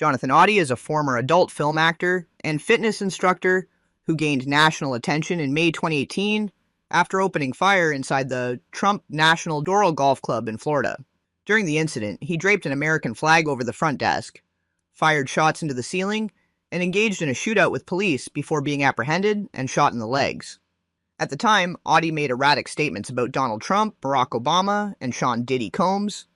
Jonathan Oddi is a former adult film actor and fitness instructor who gained national attention in May 2018 after opening fire inside the Trump National Doral Golf Club in Florida. During the incident, he draped an American flag over the front desk, fired shots into the ceiling, and engaged in a shootout with police before being apprehended and shot in the legs. At the time, Oddi made erratic statements about Donald Trump, Barack Obama, and Sean Diddy Combs.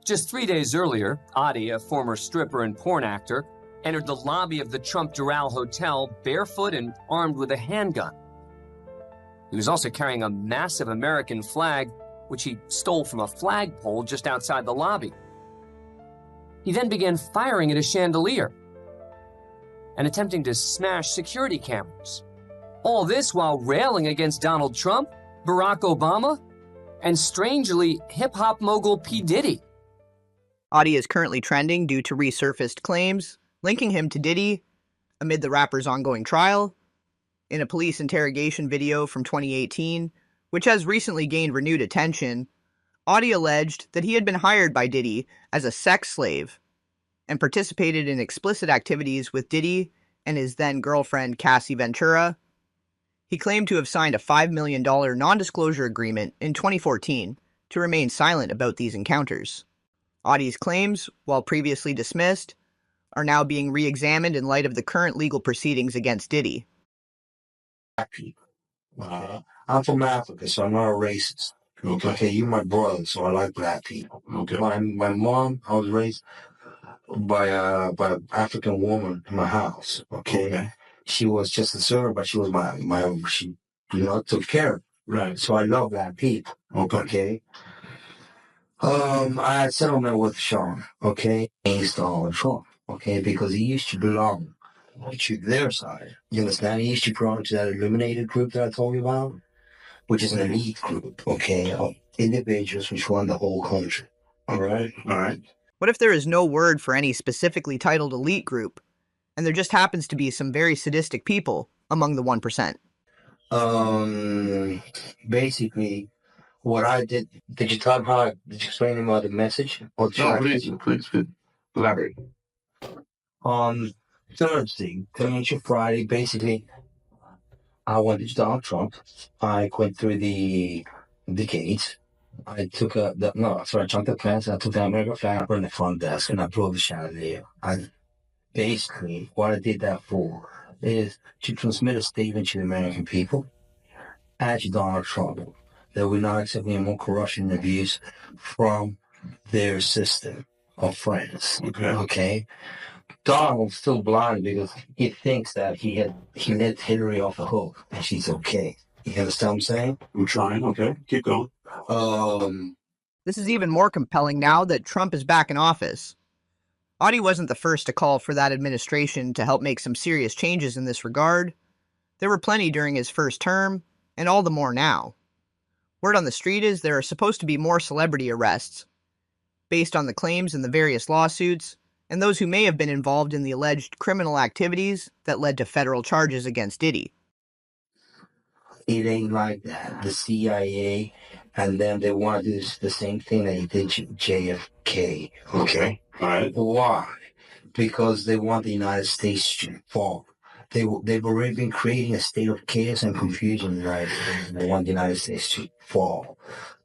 Just 3 days earlier, Oddi, a former stripper and porn actor, entered the lobby of the Trump Doral Hotel barefoot and armed with a handgun. He was also carrying a massive American flag, which he stole from a flagpole just outside the lobby. He then began firing at a chandelier and attempting to smash security cameras. All this while railing against Donald Trump, Barack Obama, and strangely, hip-hop mogul P. Diddy. Oddi is currently trending due to resurfaced claims linking him to Diddy amid the rapper's ongoing trial. In a police interrogation video from 2018, which has recently gained renewed attention, Oddi alleged that he had been hired by Diddy as a sex slave and participated in explicit activities with Diddy and his then-girlfriend Cassie Ventura. He claimed to have signed a $5 million non-disclosure agreement in 2014 to remain silent about these encounters. Oddi's claims, while previously dismissed, are now being re-examined in light of the current legal proceedings against Diddy. People. I'm from Africa, so I'm not a racist. Okay, you're my brother, so I like black people. Okay. My mom, I was raised by an African woman in my house. Okay. She was just a servant, but she was she took care of me. Right. So I love black people. Okay. I had settlement with Sean, okay, against Donald Trump, okay, because he used to belong to their side. You understand? He used to belong to that eliminated group that I told you about, which is an elite group, okay, of individuals which run the whole country. All right? All right. What if there is no word for any specifically titled elite group, and there just happens to be some very sadistic people among the 1%? Basically, what I did you tell him did you explain him about the message? Or no, please, elaborate. On Thursday, Friday, basically, I went to Donald Trump. I went through the gate. I took I jumped the fence, and I took the American flag up on the front desk, and I blew the chandelier. Basically, what I did that for is to transmit a statement to the American people and to Donald Trump that we're not accepting any more corruption and abuse from their system of friends. Okay? Donald's still blind because he thinks that he let Hillary off the hook and she's okay. You understand what I'm saying? I'm trying. Okay, keep going. This is even more compelling now that Trump is back in office. Oddi wasn't the first to call for that administration to help make some serious changes in this regard. There were plenty during his first term, and all the more now. Word on the street is there are supposed to be more celebrity arrests, based on the claims in the various lawsuits, and those who may have been involved in the alleged criminal activities that led to federal charges against Diddy. It ain't like that. The CIA and them, they want to do the same thing that he did to JFK. Okay? All right. Why? Because they want the United States to fall. They've already been creating a state of chaos and confusion in the United States. They want the United States to fall.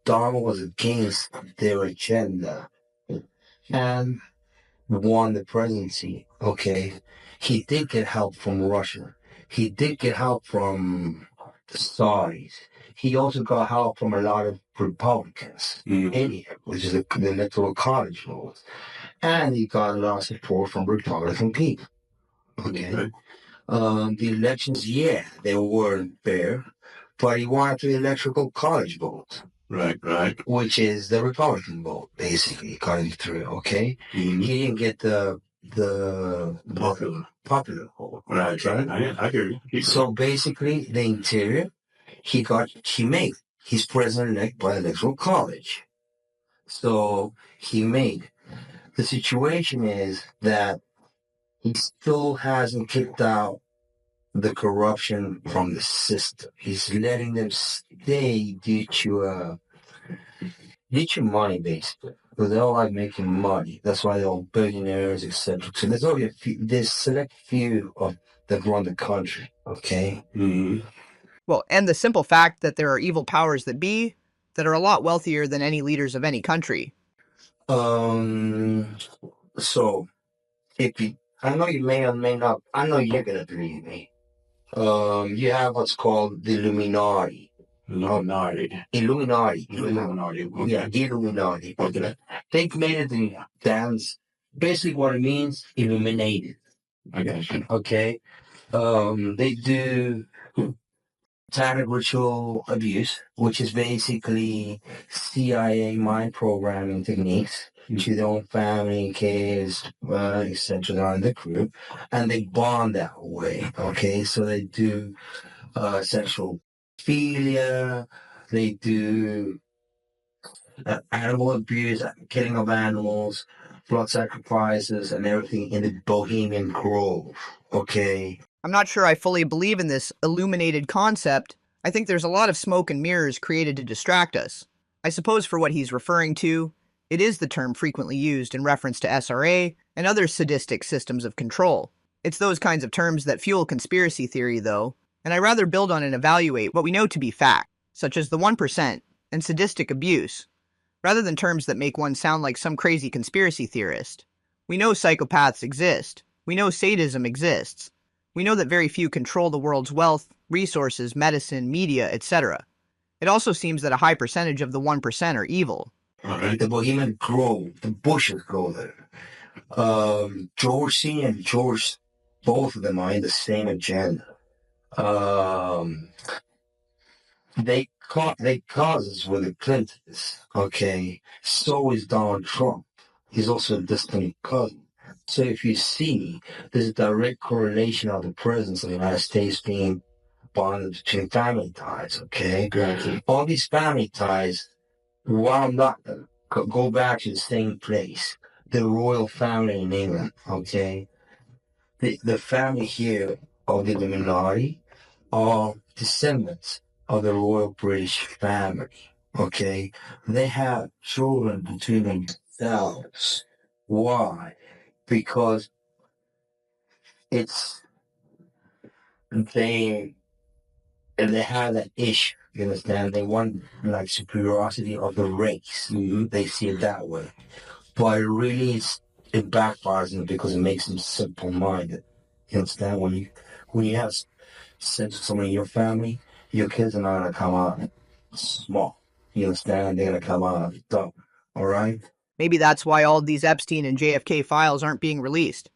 Donald was against their agenda and won the presidency. Okay? He did get help from Russia. He did get help from the Saudis. He also got help from a lot of Republicans, which is the electoral college votes. And he got a lot of support from Republican people. Okay. The elections, they weren't fair, but he wanted the electoral college vote. Right. Which is the Republican vote, basically, got him through, okay? Mm-hmm. He didn't get the popular vote. Right. I hear you. So basically, the interior, he made. He's president-elect by the electoral college. So he made. The situation is that he still hasn't kicked out the corruption from the system. He's letting them stay due to money, basically. because they all like making money. That's why they're all billionaires, etc. So there's only there's select few of that run the country. Okay. Mm-hmm. Well, and the simple fact that there are evil powers that be that are a lot wealthier than any leaders of any country. So if you, I know you may or may not. I know you're gonna believe me. You have what's called the Illuminati. Illuminati. Okay. Yeah, Illuminati. Okay. They made it in dance. Basically, what it means, illuminated. I got you. Okay. They do satanic ritual abuse, which is basically CIA mind programming techniques to their own family, kids, etc. on the crew, and they bond that way. Okay, so they do sexual philia, they do animal abuse, killing of animals, blood sacrifices, and everything in the Bohemian Grove. Okay. I'm not sure I fully believe in this illuminated concept. I think there's a lot of smoke and mirrors created to distract us. I suppose for what he's referring to, it is the term frequently used in reference to SRA and other sadistic systems of control. It's those kinds of terms that fuel conspiracy theory, though, and I rather build on and evaluate what we know to be fact, such as the 1% and sadistic abuse, rather than terms that make one sound like some crazy conspiracy theorist. We know psychopaths exist. We know sadism exists. We know that very few control the world's wealth, resources, medicine, media, etc. It also seems that a high percentage of the 1% are evil. All right. The Bohemian Grove, the bushes grow there. George C. and George, both of them are in the same agenda. They cause us with the Clintons, okay? So is Donald Trump. He's also a distant cousin. So if you see, there's a direct correlation of the presence of the United States being bonded between family ties, okay? Gotcha. All these family ties, while not go back to the same place, the royal family in England, okay? The family here of the Illuminati are descendants of the royal British family, okay? They have children between themselves. Why? Because it's they and they have that issue. You understand? They want like superiority of the race. Mm-hmm. They see it that way, but really, it backfires on them because it makes them simple-minded. You understand? When you have sex with someone in your family, your kids are not gonna come out small. You understand? They're gonna come out dumb. All right. Maybe that's why all of these Epstein and JFK files aren't being released.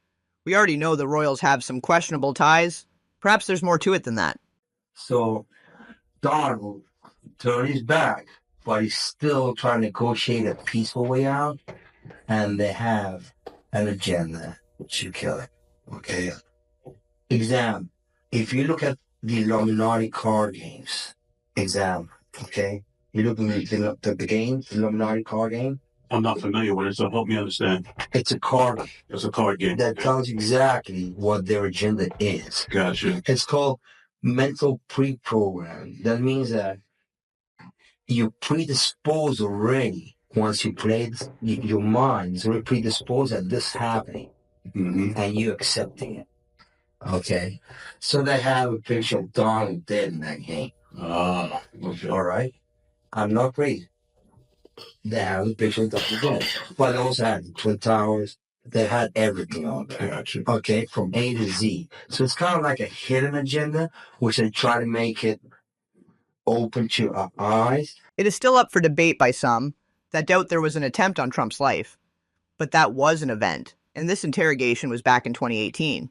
We already know the royals have some questionable ties. Perhaps there's more to it than that. So Donald turned his back, but he's still trying to negotiate a peaceful way out, and they have an agenda to kill it. Okay. Exam. If you look at the Illuminati card games, exam. Okay. You look at the game, the Illuminati card game. I'm not familiar with it, so help me understand. It's a card game. It's a card game. That tells you exactly what their agenda is. Gotcha. It's called mental pre-programming. That means that you predispose already. Once you play, your mind is already predisposed at this happening, and you accepting it. Okay, so they have a picture of Donald dead in that game. Okay. All right, I'm not crazy. They have a picture of Donald dead, but they also had the Twin Towers. They had everything on there. Gotcha. Okay, from A to Z. So it's kind of like a hidden agenda, which they try to make it open to our eyes. It is still up for debate by some that doubt there was an attempt on Trump's life, but that was an event, and this interrogation was back in 2018.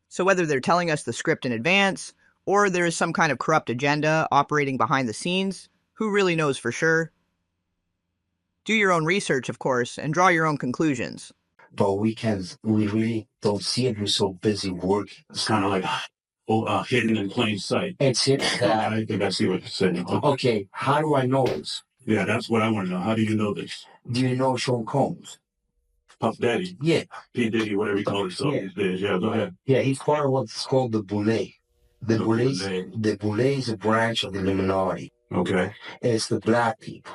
So whether they're telling us the script in advance, or there is some kind of corrupt agenda operating behind the scenes, who really knows for sure? Do your own research, of course, and draw your own conclusions. But we really don't see it. We're so busy working. It's kind of like hidden in plain sight. It's it that. I think I see what you're saying. Okay, how do I know this? Yeah, that's what I want to know. How do you know this? Do you know Sean Combs? Puff Daddy? Yeah. P. Diddy, whatever he calls himself these days. Yeah, go ahead. Yeah, he's part of what's called the Boule. The Boule is a branch of the Illuminati. Okay. It's the black people.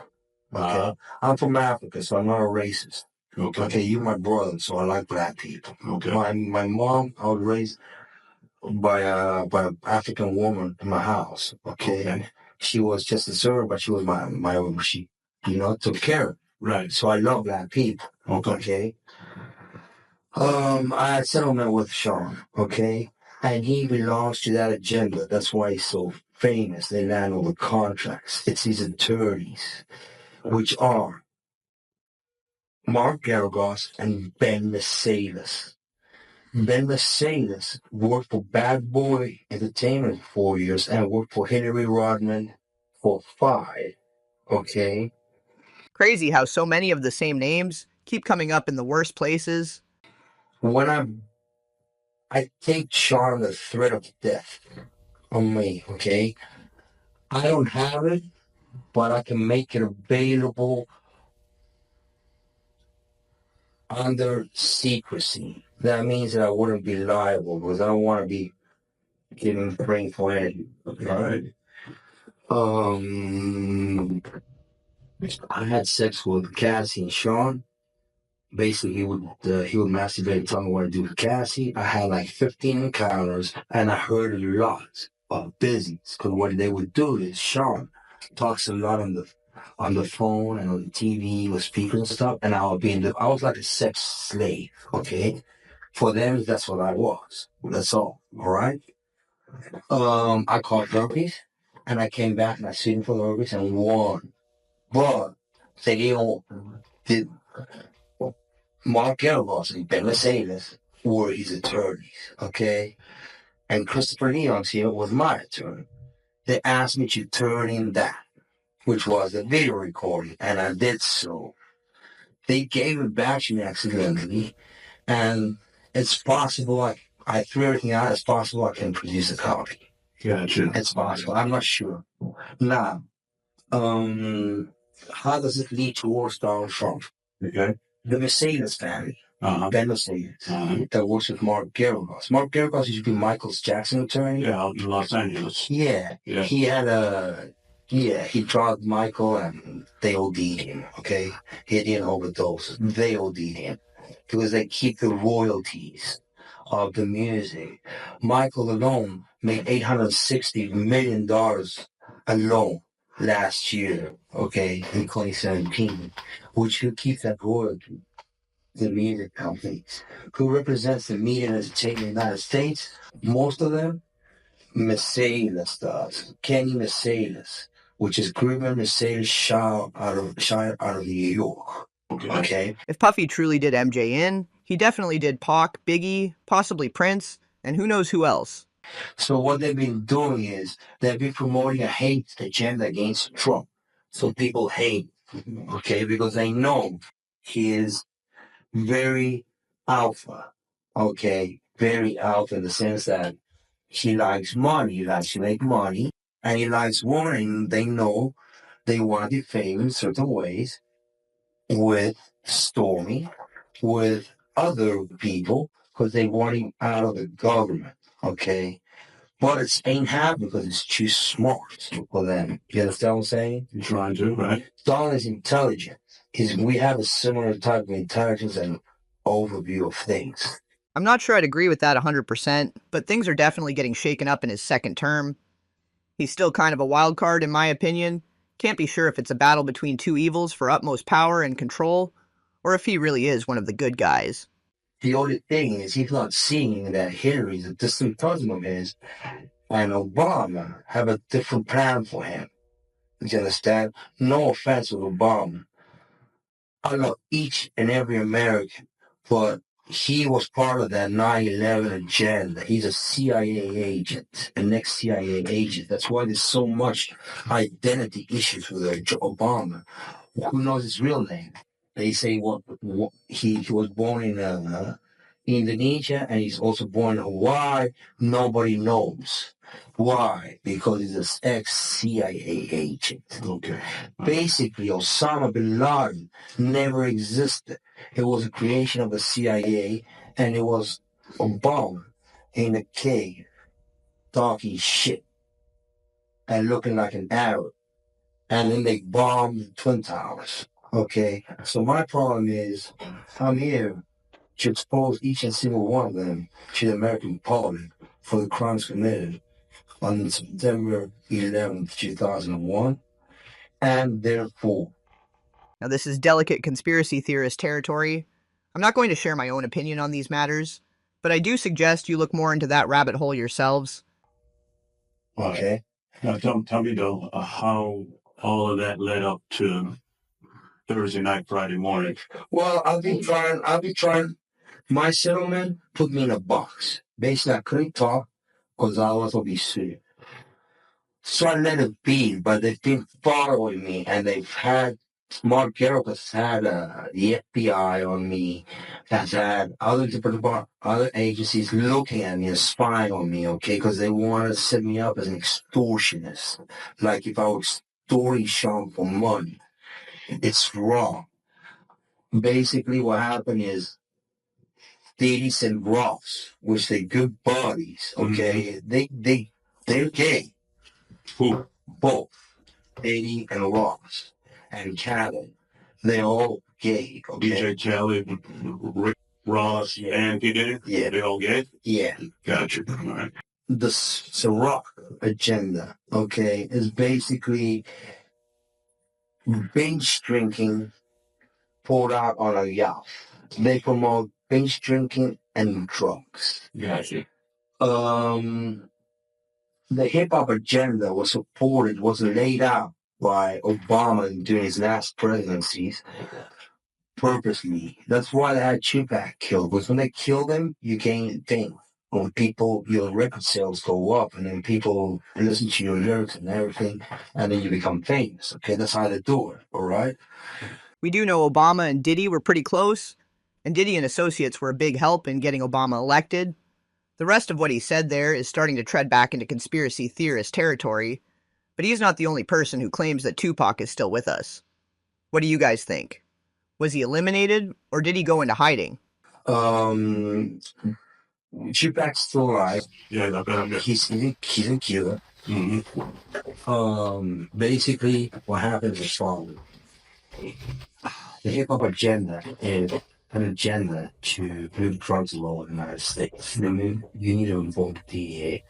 Okay, I'm from Africa, so I'm not a racist. Okay. Okay, you're my brother, so I like black people. Okay. My mom, I was raised by an African woman in my house. Okay. She was just a servant, but she was she took care of me. Right. So I love black people. Okay. I had settlement with Sean. Okay, and he belongs to that agenda. That's why he's so famous. They land all the contracts. It's his attorneys, which are Mark Garagos and Ben Mercedes. Ben Mercedes worked for Bad Boy Entertainment for 4 years and worked for Hillary Rodman for 5. Okay? Crazy how so many of the same names keep coming up in the worst places. When I take Sean the threat of death on me, okay? I don't have it, but I can make it available under secrecy. That means that I wouldn't be liable because I don't want to be getting framed for anything. Okay? All right. I had sex with Cassie and Sean. Basically, he would masturbate and tell me what to do with Cassie. I had like 15 encounters, and I heard a lot of business. Because what they would do is Sean talks a lot on the phone and on the TV with speakers and stuff, and I was like a sex slave. Okay, for them that's what I was. That's all. All right. I caught herpes, and I came back and I sued him for the herpes and won. But they all did. Mark Garagos and Ben Mercedes were his attorneys, okay? And Christopher Leon's here was my attorney. They asked me to turn in that, which was a video recording, and I did so. They gave it back to me accidentally, and it's possible I threw everything out. It's possible I can produce a copy. Gotcha. It's possible. I'm not sure. Now, how does it lead towards Donald Trump? Okay. The Mercedes family, Ben Mercedes, that works with Mark Garagos. Mark Garagos used to be Michael Jackson's attorney. Yeah, out in Los Angeles. Yeah. He had he drugged Michael and they OD'd him, okay? He didn't overdose. They OD'd him because they keep the royalties of the music. Michael alone made $860 million alone last year, okay, in 2017, which will keep that royalty. The music companies. Who represents the media and entertainment in the United States? Most of them, Mercedes does. Kenny Mercedes, which is Griffin Mercedes Shaw out of New York. Okay. If Puffy truly did MJ in, he definitely did Pac, Biggie, possibly Prince, and who knows who else. So what they've been doing is they've been promoting a hate agenda against Trump. So people hate, okay, because they know he is very alpha, okay, very alpha in the sense that he likes money, he likes to make money, and he likes women, and they know they want to defame in certain ways with Stormy, with other people, because they want him out of the government, okay? But it ain't happening because it's too smart for them. You understand what I'm saying? You're trying to, right? Stalin is intelligent. We have a similar type of intelligence and overview of things. I'm not sure I'd agree with that 100%, but things are definitely getting shaken up in his second term. He's still kind of a wild card, in my opinion. Can't be sure if it's a battle between two evils for utmost power and control, or if he really is one of the good guys. The only thing is he's not seeing that Hillary's a distant cousin of his, and Obama have a different plan for him. You understand? No offense with Obama. I love each and every American, but he was part of that 9/11 agenda. He's a CIA agent, an ex-CIA agent. That's why there's so much identity issues with Obama. Who knows his real name? They say he was born in Indonesia and he's also born in Hawaii. Nobody knows. Why? Because he's an ex-CIA agent. Okay. Basically, Osama bin Laden never existed. It was a creation of the CIA, and it was Obama in a cave talking shit and looking like an Arab and then they bombed the Twin Towers. Okay, so my problem is, I'm here to expose each and single one of them to the American Parliament for the crimes committed on September 11th, 2001, and therefore. Now, this is delicate conspiracy theorist territory. I'm not going to share my own opinion on these matters, but I do suggest you look more into that rabbit hole yourselves. Okay. Now tell me though, how all of that led up to Thursday night, Friday morning. Well, I'll be trying. My settlement put me in a box. Basically, I couldn't talk because I was obese. So I let it be, but they've been following me, and they've had Mark Garrett has had the FBI on me, has had other agencies looking at me and spying on me, okay, because they want to set me up as an extortionist, like if I was extorting Sean for money. It's wrong. Basically, what happened is Diddy and Ross, which they good buddies, okay, they're gay. Who? Both. Eddie and Ross and Khaled, they're all gay. Okay? DJ Khaled, Rick Ross, Yeah. and Diddy? Yeah. They all gay? Yeah. Gotcha. All right. The Ciroc agenda, okay, is basically binge drinking poured out on a yacht. They promote binge drinking and drugs. Gotcha. The hip hop agenda was laid out by Obama during his last presidencies purposely. That's why they had Tupac killed, because when they kill them, you gain fame. When people, your record sales go up, and then people listen to your lyrics and everything, and then you become famous. Okay, that's how they do it, all right? We do know Obama and Diddy were pretty close, and Diddy and associates were a big help in getting Obama elected. The rest of what he said there is starting to tread back into conspiracy theorist territory, but he's not the only person who claims that Tupac is still with us. What do you guys think? Was he eliminated, or did he go into hiding? Tupac's still alive. Yeah, I bet I'm good. He's in Cuba. Mm-hmm. Basically, what happens is following. The hip hop agenda is an agenda to move drugs along in the United States. You need to involve the DEA.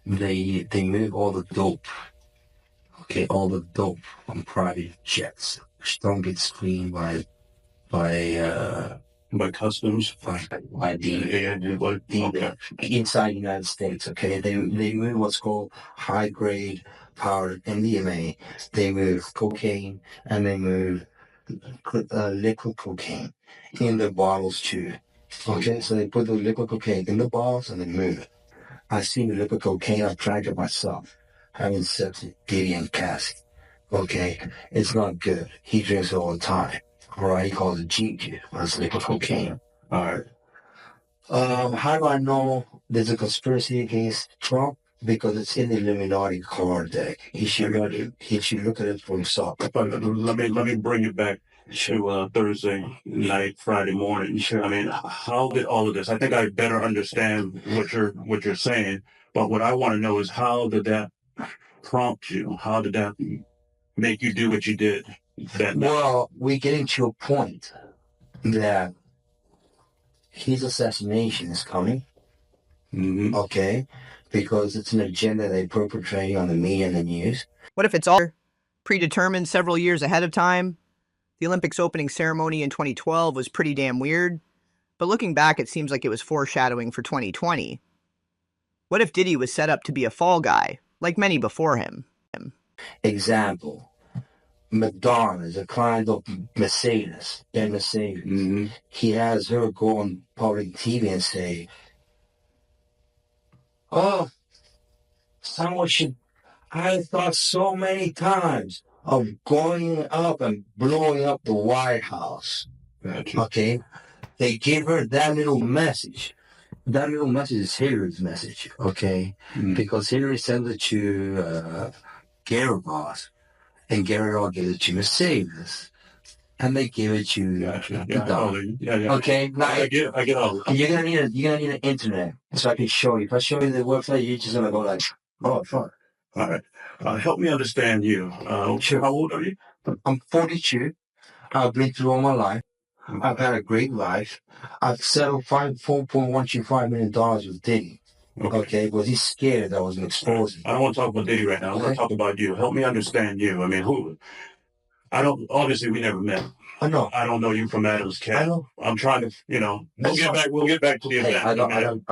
They move all the dope, okay, all the dope on private jets, which don't get screened by customs. By the inside the United States. Okay, they move what's called high grade powdered MDMA. They move cocaine and they move liquid cocaine in the bottles too. Okay, so they put the liquid cocaine in the bottles and they move it. I've seen the liquid cocaine. I've tried it myself. Having sex with Diddy and Cassie. Okay, it's not good. He drinks it all the time. All right, he calls it GQ. It's liquid cocaine. All right. How do I know there's a conspiracy against Trump? Because it's in the Illuminati card deck. He should look at it for himself. But let me bring it back to Thursday night, Friday morning. Sure. I mean, how did all of this? I think I better understand what you're saying. But what I want to know is, how did that prompt you? How did that make you do what you did that night? Well, we're getting to a point that his assassination is coming. Mm-hmm. Okay, because it's an agenda they perpetrate on the media and the news. What if it's all predetermined several years ahead of time? The Olympics opening ceremony in 2012 was pretty damn weird, but looking back, it seems like it was foreshadowing for 2020. What if Diddy was set up to be a fall guy, like many before him? Example, Madonna is a client of Mercedes, Ben Mercedes. Mm-hmm. He has her go on public TV and say, "Oh, someone should." I thought so many times of going up and blowing up the White House. Gotcha. Okay, they give her that little message. That little message is Hillary's message. Okay, because Hillary sent it to Gary Ross, and Gary Ross gave it to Mercedes. And they give it to Yeah. Okay, now I get all. you're gonna need an internet so I can show you. If I show you the website, you're just gonna go like, oh fuck. All right. Help me understand you. Sure. How old are you? I'm 42. I've been through all my life. I've had a great life. I've settled $4.125 million with Diddy. Okay, but he's scared that I was going to expose him. I don't want to talk about Diddy right now. I want to talk about you. Help me understand you. I mean, obviously we never met. I know. I don't know you from Adam's Cat. I know. I'm trying to, we'll get back to the event.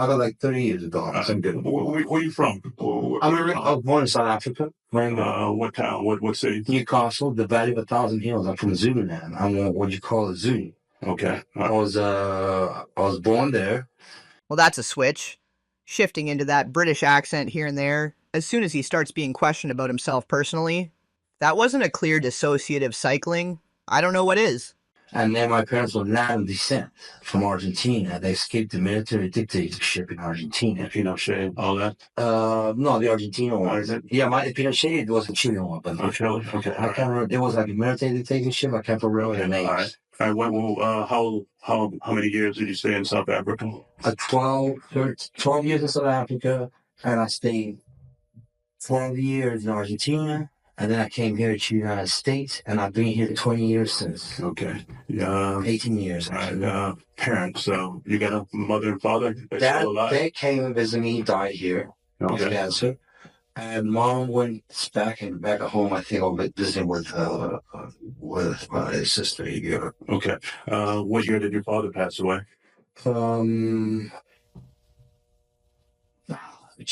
I got like 30 years ago. Where you from? I was born in South Africa. What town? What city? Newcastle, the Valley of a Thousand Hills. I'm from Zululand. I'm what you call a Zulu. Okay. I was born there. Well, that's a switch. Shifting into that British accent here and there, as soon as he starts being questioned about himself personally. That wasn't a clear dissociative cycling. I don't know what is. And then my parents were Latin descent from Argentina. They escaped the military dictatorship in Argentina. Pinochet, all that? No, the Argentino one. Is it? Yeah, my Pinochet was a Chilean one, but Chile? Okay. I can't remember. It was like a military dictatorship. I can't remember the names. All right. How many years did you stay in South Africa? 12 years in South Africa, and I stayed 12 years in Argentina. And then I came here to the United States, and I've been here 20 years since. Okay. Yeah. 18 years. Parents. So you got a mother and father? They came and visited me. He died here of cancer. And mom went back at home. I think I visiting with my sister here. Okay. What year did your father pass away? 2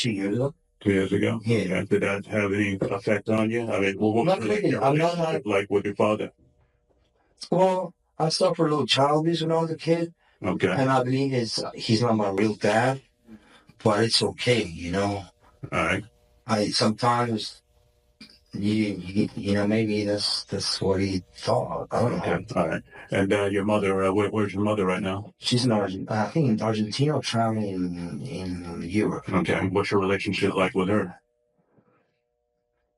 years ago. 2 years ago? Yeah. Did that have any effect on you? I mean, Not really. I'm not like with your father. Well, I suffered a little child abuse when I was a kid. Okay. And I believe he's not my real dad, but it's okay, All right. Sometimes maybe that's what he thought. I don't know. Okay. All right. And your mother, where's your mother right now? She's in Argentina. I think in Argentina, traveling in Europe. Okay. What's your relationship like with her?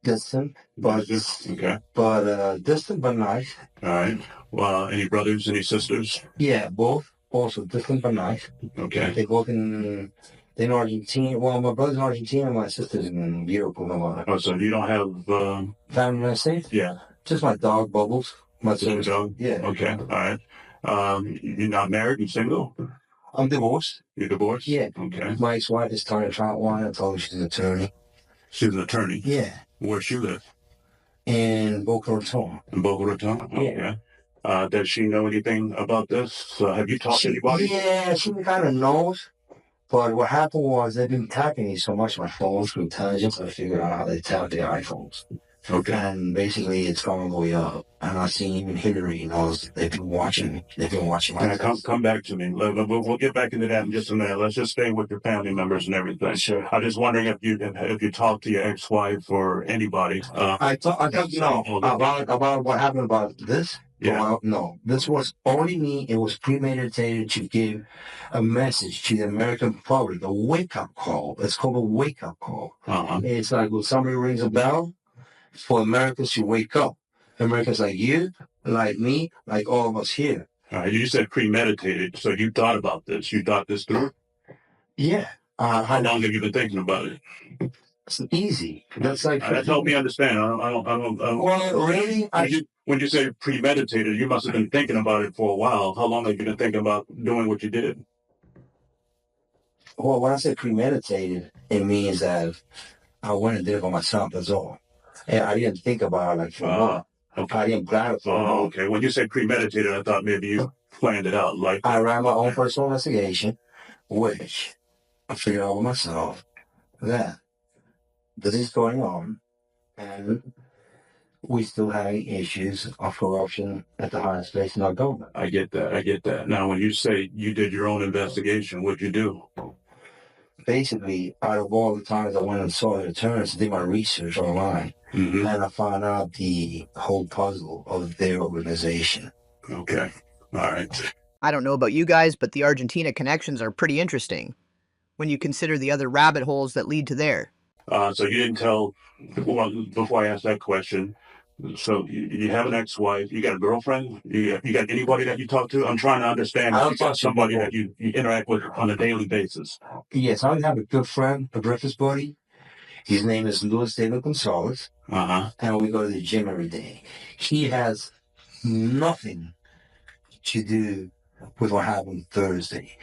Distant, but distant but nice. All right. Well, any brothers, any sisters? Yeah, both. Also distant but nice. Okay. They both in Argentina. Well, my brother's in Argentina, my sister's in Europe with my mother. Oh, so you don't have family in the United States? Yeah. Just my dog, Bubbles. My dog? Yeah. Okay. All right. You're not married? You're single? I'm divorced. You're divorced? Yeah. Okay. My ex-wife is starting to try one. I told her she's an attorney. She's an attorney? Yeah. Where she live? In Boca Raton. In Boca Raton? Yeah. Okay. Does she know anything about this? Have you talked to anybody? Yeah, she kind of knows. But what happened was they've been tapping me so much on my phones through intelligence. I figured out how they tap their iPhones. Okay. And basically, it's gone all the way up. And I've seen even Hillary knows they've been watching. They've been watching my. Come back to me. We'll get back into that in just a minute. Let's just stay with your family members and everything. Sure. I'm just wondering if you talked to your ex-wife or anybody. I don't know about what happened about this. Yeah. Well, no, this was only me. It was premeditated to give a message to the American public, a wake-up call. It's called a wake-up call. Uh-huh. It's like when somebody rings a bell for Americans to wake up. Americans like you, like me, like all of us here. All right. You said premeditated, so you thought about this. You thought this through? Yeah. How long have you been thinking about it? It's easy. That's like. That helped me understand. I don't. Well, really? When you say premeditated, you must have been thinking about it for a while. How long have you been thinking about doing what you did? Well, when I say premeditated, it means that I went and did it for myself. That's all. And I didn't think about it like for a while. Okay. I didn't plan it for a while. Okay. When you said premeditated, I thought maybe you planned it out. Like I ran my own personal investigation, which I figured out with myself that this is going on, and we still having issues of corruption at the highest place in our government. I get that. Now, when you say you did your own investigation, what'd you do? Basically, out of all the times I went and saw the attorneys, did my research online, and I found out the whole puzzle of their organization. Okay. All right. I don't know about you guys, but the Argentina connections are pretty interesting when you consider the other rabbit holes that lead to there. So you didn't tell, well, before I ask that question, so you have an ex-wife, you got a girlfriend, you got anybody that you talk to? I'm trying to understand if you got somebody that you interact with on a daily basis. Yes, I have a good friend, a breakfast buddy, His name is Luis David Gonzalez. Uh-huh. And we go to the gym every day. He has nothing to do with what happened Thursday.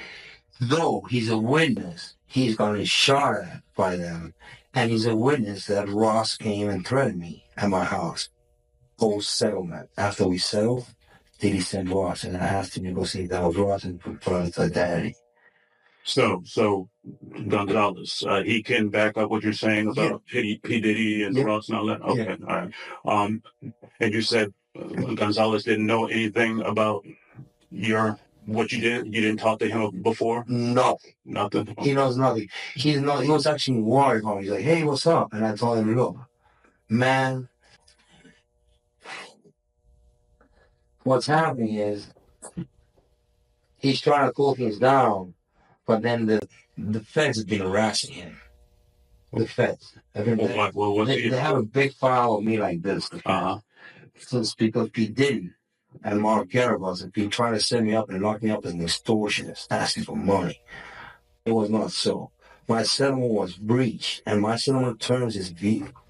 Though he's a witness, he's going to be shot at by them. And he's a witness that Ross came and threatened me at my house. Post settlement. After we settled, Diddy sent Ross, and I asked him to go see that was Ross and put his identity. So Gonzalez, he can back up what you're saying about P. Diddy and Ross and all that? Okay, all right. And you said Gonzalez didn't know anything about what you did? You didn't talk to him before? Nothing. Nothing? He knows nothing. He was actually worried about me. He's like, hey, what's up? And I told him, look, man, what's happening is he's trying to cool things down, but then the feds have been harassing him. The feds. They have a big file of me like this. Uh-huh. Since because P. Diddy and Mark Garibus have been trying to set me up and lock me up as an extortionist, asking for money. It was not so. My settlement was breached, and my settlement terms is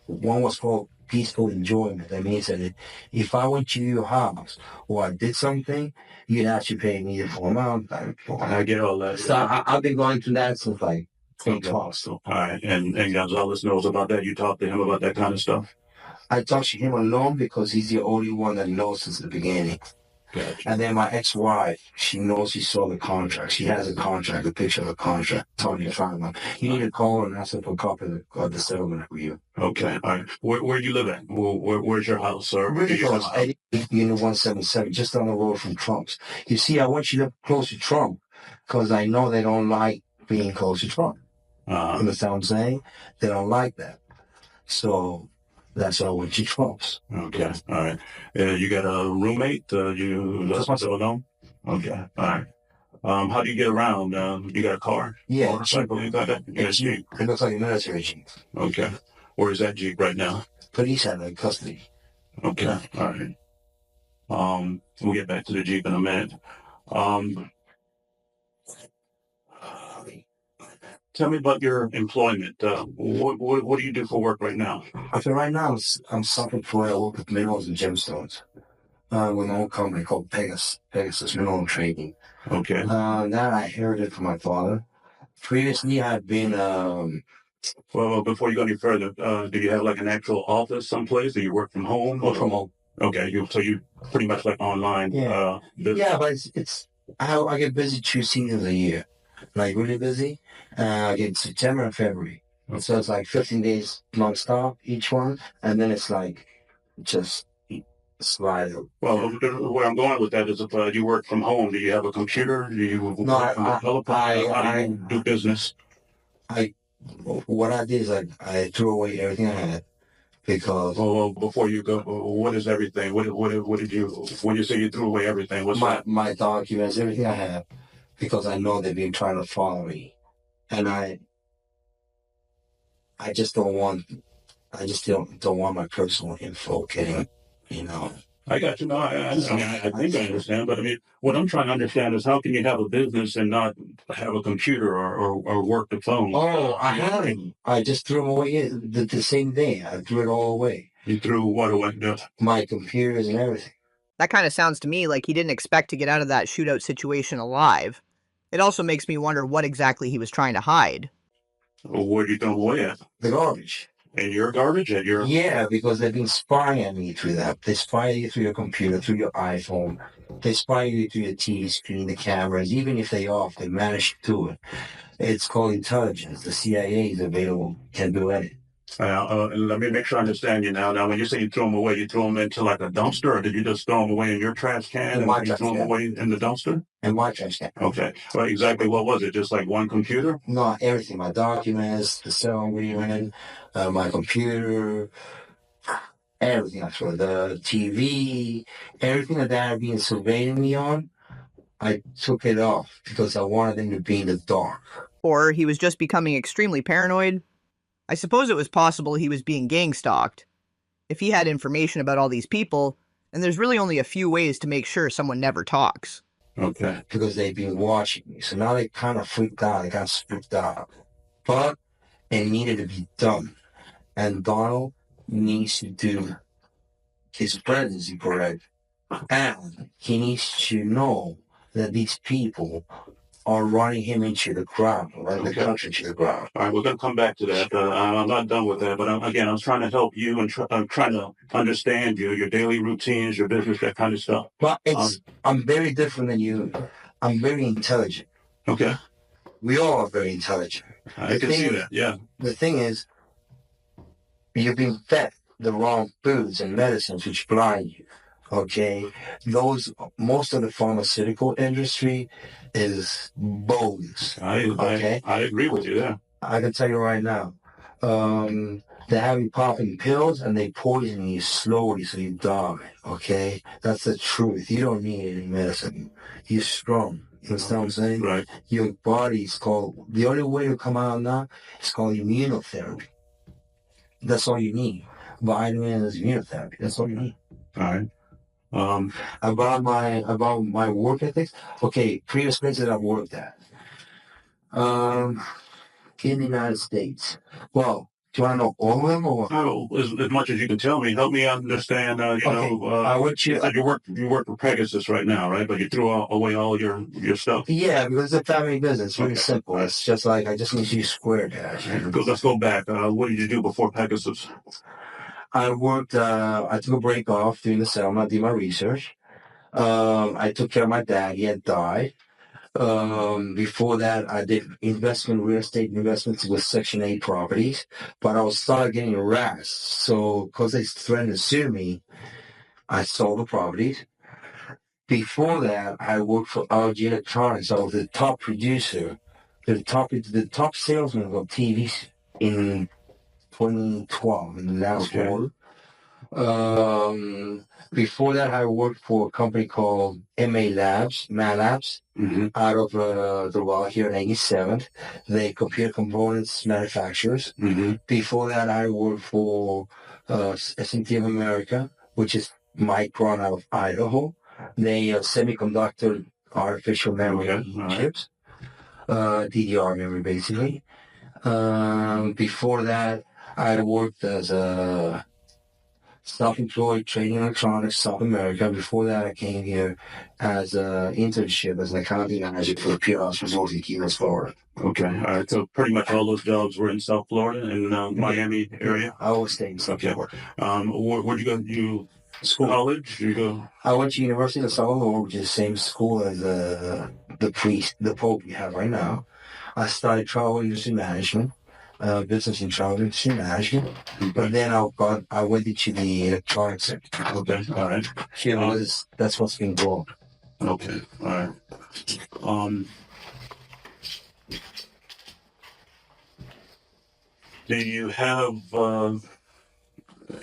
one was called peaceful enjoyment. That means that if I went to your house or I did something, you'd actually pay me the full amount. I get all that. So I've been going through that since like 2012. All right, and Gonzalez knows about that. You talked to him about that kind of stuff? I talked to him alone because he's the only one that knows since the beginning. Gotcha. And then my ex-wife, she knows she saw the contract. She has a contract, a picture of the contract. Tony Triangle. You need to call her and ask her for a copy of the settlement agreement. Okay, all right. Where do you live at? Where's your house, sir? Really close. Unit 177, just down the road from Trump's. You see, I want you to live close to Trump because I know they don't like being close to Trump. You understand what I'm saying? They don't like that. So that's why I went to Trump's. Okay, all right. You got a roommate? You Just myself alone? Okay, all right. How do you get around? You got a car? Yeah, motorcycle? You got that? You got a Jeep? It looks like a military Jeep. Okay. Where is that Jeep right now? Police have it in custody. Okay, all right. We'll get back to the Jeep in a minute. Tell me about your employment. What do you do for work right now? Okay, right now I'm self-employed. I work with minerals and gemstones with my own company called Pegasus Mineral Trading. Okay. That I inherited from my father. Previously, I've been. Well, before you go any further, do you have like an actual office someplace? Do you work from home? Or from home. Okay, so you pretty much like online. Yeah, but it's I get busy 2 seasons a year. Like really busy. I get September and February. Okay. So it's like 15 days nonstop each one, and then it's like just slide. Well, where I'm going with that is if you work from home, do you have a computer? Do you how do you do business? What I did is I threw away everything I had because. Well, before you go, what is everything? What did you when you say you threw away everything? What's my documents, everything I have, because I know they've been trying to follow me, and I just don't want my personal info getting, I got you. No, I think I understand. But I mean, what I'm trying to understand is how can you have a business and not have a computer or work the phone? Oh, I haven't. I just threw them away the same day. I threw it all away. You threw what away? My computers and everything. That kind of sounds to me like he didn't expect to get out of that shootout situation alive. It also makes me wonder what exactly he was trying to hide. Well, where do you throw them away at? The garbage. And your garbage? Yeah, because they've been spying at me through that. They spy you through your computer, through your iPhone. They spy you through your TV screen, the cameras. Even if they're off, they manage to do it. It's called intelligence. The CIA is available. Can do it. Let me make sure I understand you now. Now, when you say you throw them away, you throw them into like a dumpster, or did you just throw them away in your trash can and you throw them away in the dumpster? In my trash can. Okay. Well, exactly what was it? Just like one computer? No, everything. My documents, the cell agreement, my computer, everything. Actually, the TV, everything that they're being surveilling me on, I took it off because I wanted them to be in the dark. Or he was just becoming extremely paranoid. I suppose it was possible he was being gang-stalked. If he had information about all these people, and there's really only a few ways to make sure someone never talks. Okay. Because they've been watching me. So now they kind of freaked out. They got spooked out. But it needed to be done. And Donald needs to do his presidency correct. And he needs to know that these people are running him into the ground, running the country into the ground. All right, we're going to come back to that. I'm not done with that, but again, I was trying to help you and I'm trying to understand you, your daily routines, your business, that kind of stuff. But I'm very different than you. I'm very intelligent. Okay. We all are very intelligent. I can see that, yeah. The thing is, you've been fed the wrong foods and medicines which blind you. Okay, most of the pharmaceutical industry is bogus. I agree with you there. I can tell you right now, they have you popping pills and they poison you slowly so you die. Okay, that's the truth. You don't need any medicine. You're strong. You understand what I'm saying? Right. Your body's called. The only way to come out now is called immunotherapy. That's all you need. Vitamins, immunotherapy. That's all you need. All right. About my work ethics. Okay, previous places that I've worked at. In the United States. Well, do you want to know all of them or? Oh, as much as you can tell me, help me understand. I you said you work for Pegasus right now, right? But you threw away all your stuff. Yeah, because it's a family business. Really simple. It's just like I just need to use Square Dash. Let's go back. What did you do before Pegasus? I worked. I took a break off during the summer. I did my research. I took care of my dad. He had died. Before that, I did real estate investments with Section 8 properties, but I was started getting harassed. So, because they threatened to sue me, I sold the properties. Before that, I worked for LG Electronics. I was the top producer, the top salesman of TV in 2012, in the last quarter. Before that, I worked for a company called MA Labs, out of Doral here in 87th. They computer components manufacturers. Before that, I worked for S&T of America, which is Micron out of Idaho. They semiconductor artificial memory chips, DDR memory basically. Before that, I worked as a self-employed trading electronics, South America. Before that, I came here as an internship as an accounting manager for the PRS Resort in Key West, Florida. Okay, all right. So pretty much all those jobs were in South Florida, in Miami area. I always stayed in South Florida. Where'd you go? You school? College? You go? I went to University of Salvador, which is the same school as the Pope we have right now. I studied travel industry management. Business and travel industry management, but then I went into the electronics sector. Okay, all right. That's what's been growing. Okay, all right. Do you have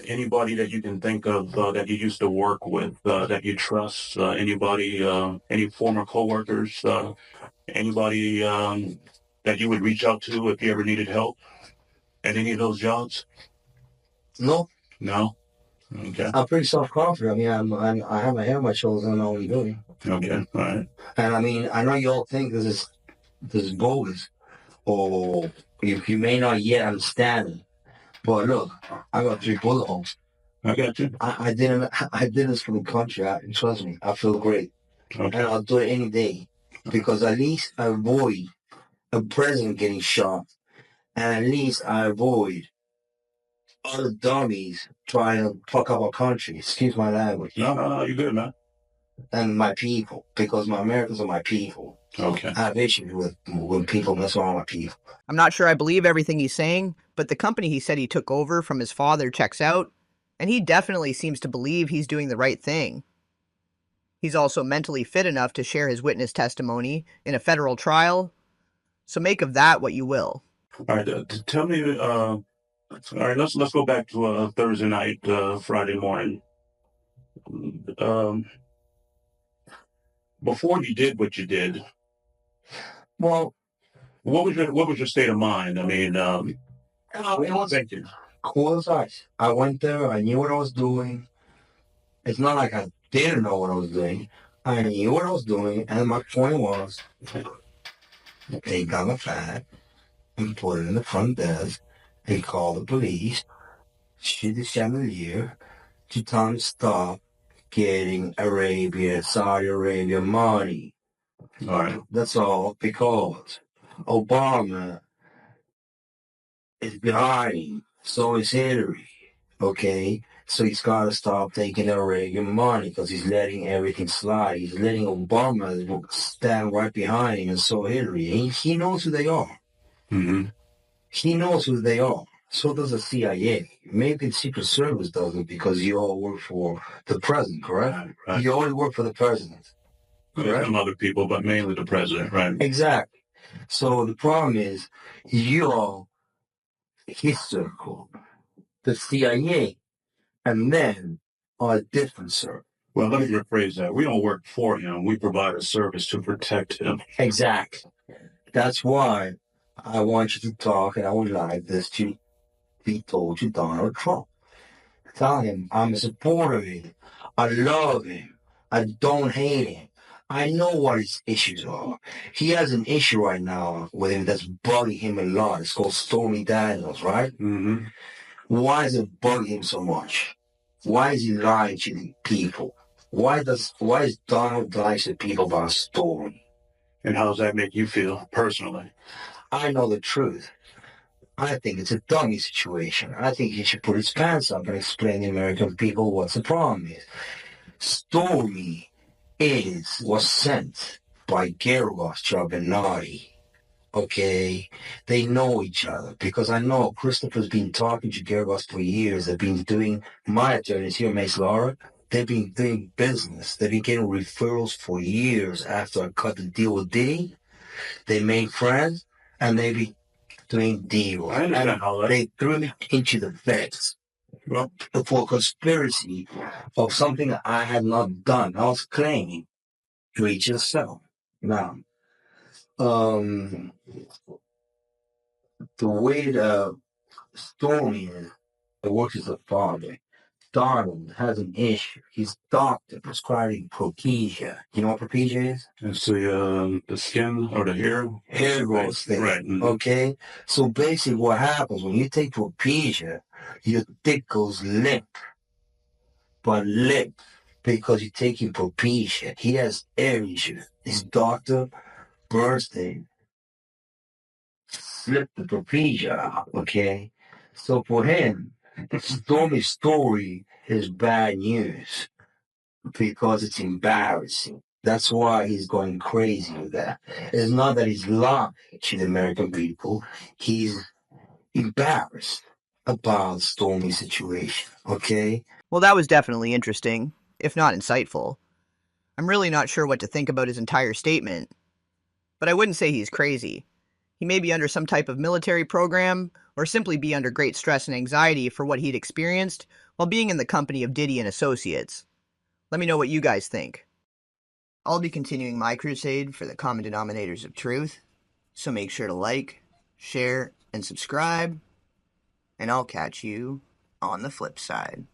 anybody that you can think of that you used to work with that you trust? Anybody, any former coworkers? Anybody that you would reach out to if you ever needed help at any of those jobs? No. No? Okay. I'm pretty self-confident. I mean, I have my head on my shoulders and I know what I'm doing. Okay, all right. And I mean, I know you all think this is bogus, or you may not yet understand it. But look, I got 3 bullet holes. I got you. I did this for the country. Trust me, I feel great. Okay. And I'll do it any day. Because at least I avoid a president getting shot. And at least I avoid other dummies trying to fuck up our country. Excuse my language. No, you're good, man. And my people. Because my Americans are my people. Okay. I have issues with people mess around with people. I'm not sure I believe everything he's saying, but the company he said he took over from his father checks out, and he definitely seems to believe he's doing the right thing. He's also mentally fit enough to share his witness testimony in a federal trial, so make of that what you will. All right, tell me, all right, let's go back to Thursday night, Friday morning. Before you did what you did, well, what was your state of mind? I mean, it was cool as ice. I went there, I knew what I was doing. It's not like I didn't know what I was doing. I knew what I was doing, and my point was, take down the flag and put it in the front desk and call the police chez the chandelier to time stop getting Saudi Arabia money. All right. That's all because Obama is behind him. So is Hillary. Okay? So he's got to stop taking Arabian money because he's letting everything slide. He's letting Obama stand right behind him and so Hillary. He knows who they are. Mm-hmm. He knows who they are. So does the CIA. Maybe the Secret Service doesn't because you all work for the president, correct? Right. You only work for the president. Correct? Some other people, but mainly the president, right? Exactly. So the problem is, you all, his circle, the CIA, and then are a different circle. Well, let me rephrase that. We don't work for him. We provide a service to protect him. Exactly. That's why I want you to talk, and I would like this to be told to Donald Trump. Tell him I'm a supporter of him. I love him. I don't hate him. I know what his issues are. He has an issue right now with him that's bugging him a lot. It's called Stormy Daniels, right? Mm-hmm. Why is it bugging him so much? Why is he lying to the people? Why is Donald lying to people about Stormy? And how does that make you feel personally? I know the truth. I think it's a dummy situation. I think he should put his pants up and explain to the American people what the problem is. Stormy was sent by Gorbachev and Nadi. Okay, they know each other because I know Christopher's been talking to Gorbachev for years. They've been doing my attorneys here, Mace Laura. They've been doing business. They've been getting referrals for years after I cut the deal with Diddy. They made friends and they've been doing deals. I understand how that. They threw me into the fence for conspiracy of something that I had not done. I was claiming to each yourself. Now, the way the Stormy is, it works as a father. Donald has an issue. His doctor prescribing Propecia. You know what Propecia is? It's the skin or the hair? Hair growth thing. Right. Mm-hmm. Okay? So basically what happens when you take Propecia, your dick goes limp. But limp because you're taking Propecia. He has air issues. His doctor, Bernstein, slipped the Propecia out, okay? So for him, Stormy's story is bad news because it's embarrassing. That's why he's going crazy with that. It's not that he's lying to the American people. He's embarrassed about Stormy's situation, okay? Well, that was definitely interesting, if not insightful. I'm really not sure what to think about his entire statement, but I wouldn't say he's crazy. He may be under some type of military program, or simply be under great stress and anxiety for what he'd experienced while being in the company of Diddy and Associates. Let me know what you guys think. I'll be continuing my crusade for the common denominators of truth, so make sure to like, share, and subscribe, and I'll catch you on the flip side.